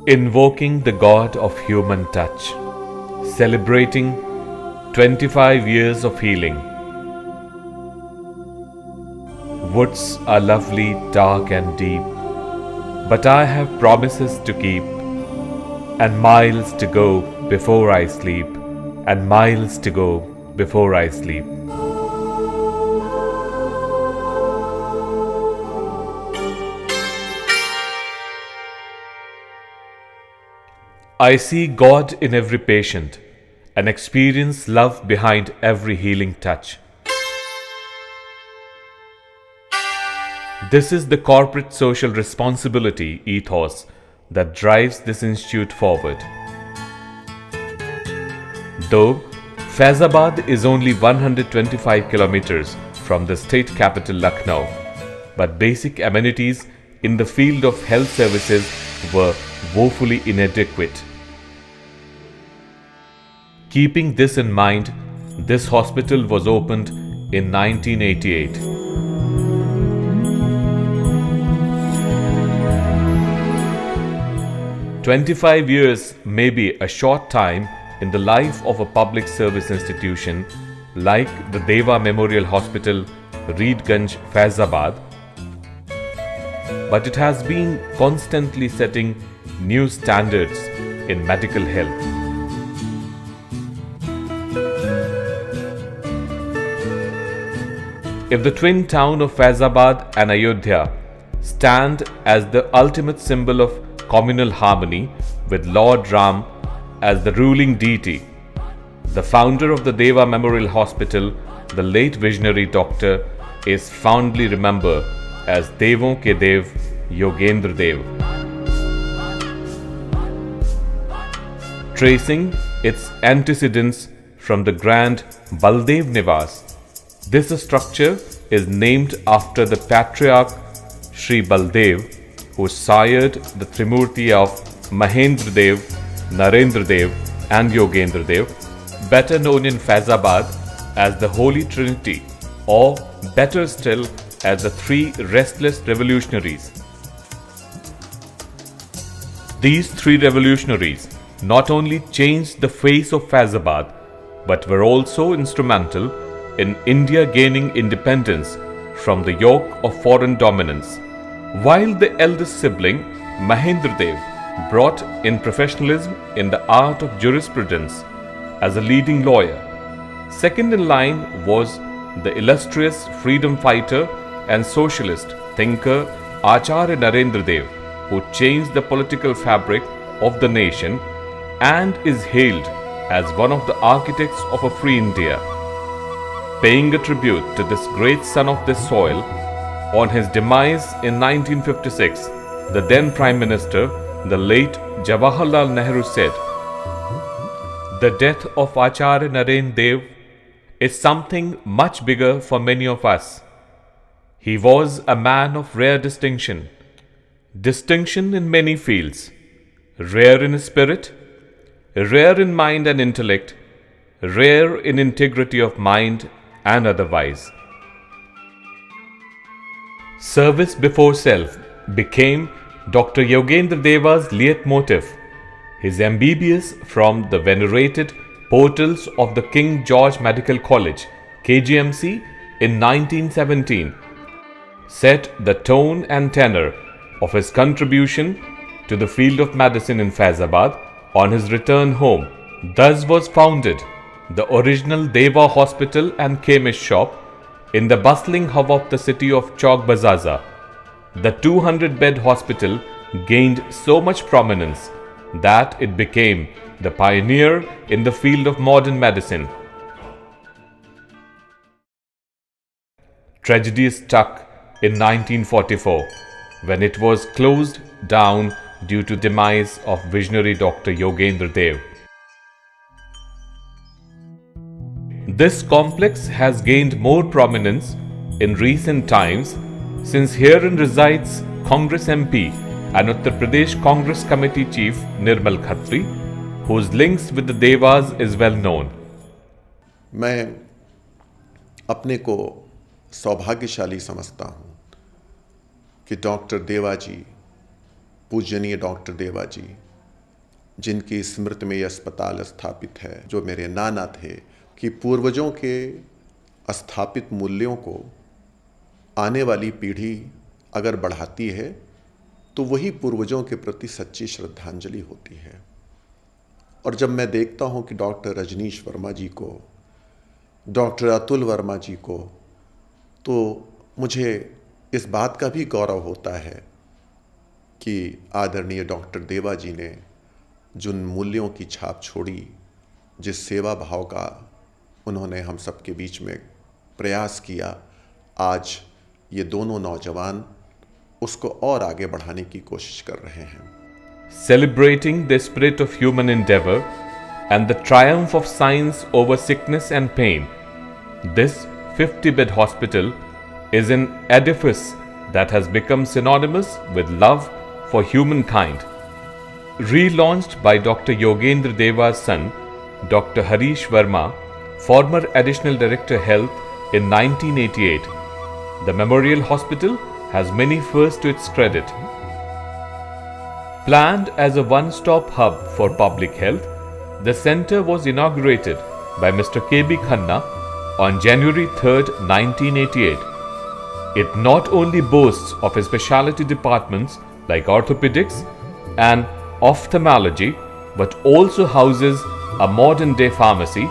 Invoking the God of human touch, celebrating 25 years of healing. Woods are lovely, dark and deep, but I have promises to keep, and miles to go before I sleep, and miles to go before I sleep. I see God in every patient and experience love behind every healing touch. This is the corporate social responsibility ethos that drives this institute forward. Though Faizabad is only 125 kilometers from the state capital Lucknow, but basic amenities in the field of health services were woefully inadequate. Keeping this in mind, this hospital was opened in 1988. "25 years may be a short time in the life of a public service institution like the Deva Memorial Hospital, Reedganj, Faizabad, but it has been constantly setting new standards in medical health. If the twin town of Faizabad and Ayodhya stand as the ultimate symbol of communal harmony with Lord Ram as the ruling deity, the founder of the Deva Memorial Hospital, the late visionary doctor, is fondly remembered as Devon ke Dev, Yogendra Dev. Tracing its antecedents from the grand Baldev Nivas, this structure is named after the patriarch Sri Baldev, who sired the Trimurti of Mahendra Dev, Narendra Dev and Yogendra Dev, better known in Faizabad as the Holy Trinity, or better still as the three restless revolutionaries. These three revolutionaries not only changed the face of Faizabad, but were also instrumental in India gaining independence from the yoke of foreign dominance. While the eldest sibling, Mahendra Dev, brought in professionalism in the art of jurisprudence as a leading lawyer, second in line was the illustrious freedom fighter and socialist thinker Acharya Narendra Dev, who changed the political fabric of the nation and is hailed as one of the architects of a free India. Paying a tribute to this great son of this soil, on his demise in 1956, the then Prime Minister, the late Jawaharlal Nehru, said, "The death of Acharya Narendra Dev is something much bigger for many of us. He was a man of rare distinction in many fields, rare in spirit, rare in mind and intellect, rare in integrity of mind and otherwise." Service before self became Dr. Yogendra Deva's leitmotif. His MBBS from the venerated portals of the King George Medical College, KGMC, in 1917 set the tone and tenor of his contribution to the field of medicine in Faizabad on his return home. Thus was founded the original Deva Hospital and Chemist Shop in the bustling hub of the city of Chowk Bazaar. The 200-bed hospital gained so much prominence that it became the pioneer in the field of modern medicine. Tragedy struck in 1944 when it was closed down due to demise of visionary Dr. Yogendra Dev. This complex has gained more prominence in recent times since herein resides Congress MP and Uttar Pradesh Congress Committee Chief Nirmal Khatri, whose links with the Devas is well known. मैं अपने को सौभाग्यशाली समझता हूँ कि doctor देवा जी, पूजनीय doctor देवा जी, जिनकी स्मृति में ये अस्पताल स्थापित है, जो मेरे नाना थे, कि पूर्वजों के स्थापित मूल्यों को आने वाली पीढ़ी अगर बढ़ाती है तो वही पूर्वजों के प्रति सच्ची श्रद्धांजलि होती है। और जब मैं देखता हूँ कि डॉक्टर रजनीश वर्मा जी को, डॉक्टर अतुल वर्मा जी को, तो मुझे इस बात का भी गौरव होता है कि आदरणीय डॉक्टर देवा जी ने जिन मूल्यों की छाप छोड़ी, जिस सेवा भाव का उन्होंने हम सबके बीच में प्रयास किया, आज ये दोनों नौजवान उसको और आगे बढ़ाने की कोशिश कर रहे हैं। Celebrating the spirit of human endeavor and the triumph of science over sickness and pain, this 50-bed hospital is an edifice that has become synonymous with love for humankind. Relaunched by Dr. Yogendra Deva's son, Dr. Harish Verma, former Additional Director Health in 1988, the Memorial Hospital has many firsts to its credit. Planned as a one-stop hub for public health, the centre was inaugurated by Mr. K.B. Khanna on January 3, 1988. It not only boasts of a specialty departments like orthopedics and ophthalmology, but also houses a modern-day pharmacy,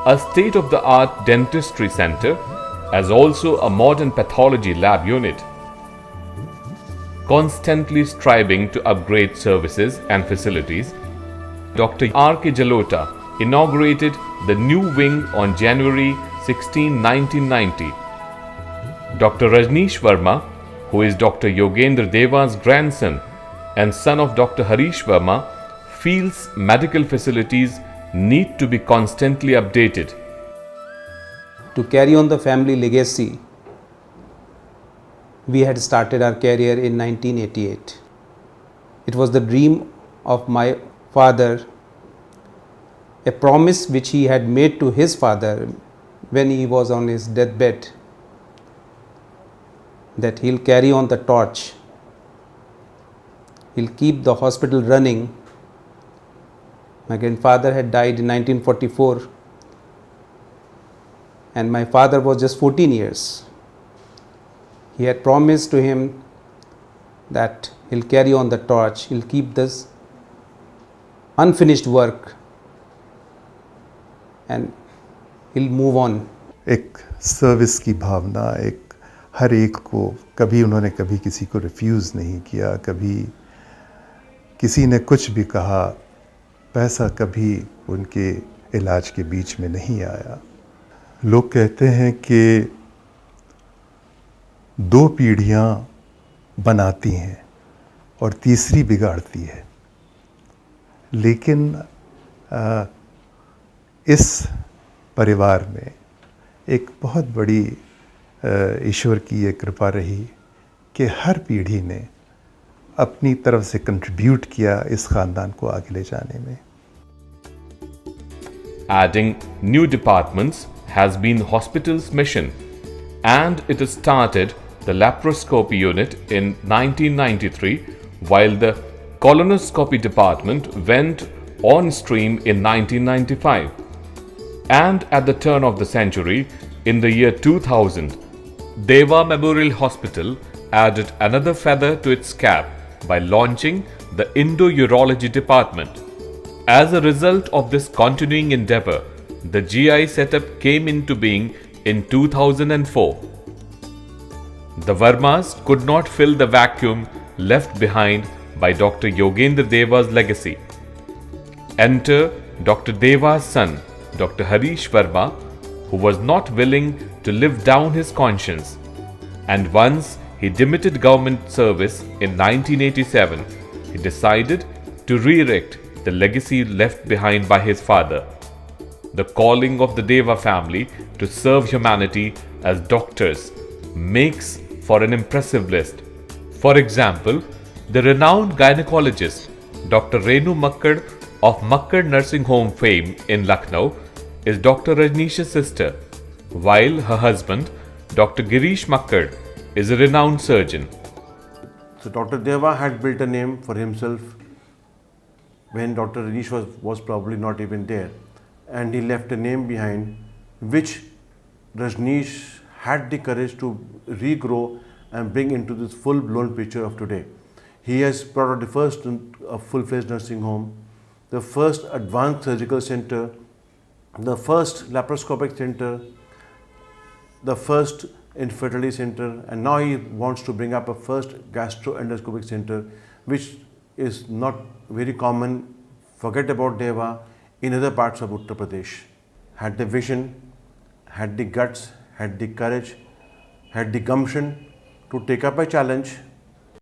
a state-of-the-art dentistry centre, as also a modern pathology lab unit. Constantly striving to upgrade services and facilities, Dr. R.K. Jalota inaugurated the new wing on January 16, 1990. Dr. Rajneesh Verma, who is Dr. Yogendra Deva's grandson and son of Dr. Harish Verma, feels medical facilities need to be constantly updated. To carry on the family legacy, we had started our career in 1988. It was the dream of my father, a promise which he had made to his father when he was on his deathbed, that he'll carry on the torch, he'll keep the hospital running. My grandfather had died in 1944 and my father was just 14 years. He had promised to him that he'll carry on the torch, he'll keep this unfinished work and he'll move on. एक service की भावना, एक हर एक को, कभी उन्होंने कभी किसी को रिफ्यूज़ नहीं किया, कभी किसी ने कुछ भी कहा, पैसा कभी उनके इलाज के बीच में नहीं आया। लोग कहते हैं कि 2 पीढ़ियाँ बनाती हैं और तीसरी बिगाड़ती है, लेकिन इस परिवार में एक बहुत बड़ी ईश्वर की ये कृपा रही कि हर पीढ़ी ने अपनी तरफ से कंट्रीब्यूट किया इस ख़ानदान को आगे ले जाने में। Adding new departments has been hospital's mission, and it has started the laparoscopy unit in 1993, while the colonoscopy department went on stream in 1995. And at the turn of the century, in the year 2000, Deva Memorial Hospital added another feather to its cap by launching the Endo-Urology department. As a result of this continuing endeavor, the GI setup came into being in 2004. The Vermas could not fill the vacuum left behind by Dr. Yogendra Deva's legacy. Enter Dr. Deva's son, Dr. Harish Verma, who was not willing to live down his conscience, and once he demitted government service in 1987, he decided to re-erect the legacy left behind by his father. The calling of the Deva family to serve humanity as doctors makes for an impressive list. For example, the renowned gynecologist Dr. Renu Makkad of Makkad Nursing Home fame in Lucknow is Dr. Rajneesh's sister, while her husband, Dr. Girish Makkad, is a renowned surgeon. So Dr. Deva had built a name for himself when Dr. Rajneesh was probably not even there. And he left a name behind which Rajneesh had the courage to regrow and bring into this full-blown picture of today. He has brought out the first full-fledged nursing home, the first advanced surgical center, the first laparoscopic center, the first infertility center, and now he wants to bring up a first gastroendoscopic center, which is not very common, forget about Deva, in other parts of Uttar Pradesh. Had the vision, had the guts, had the courage, had the gumption to take up a challenge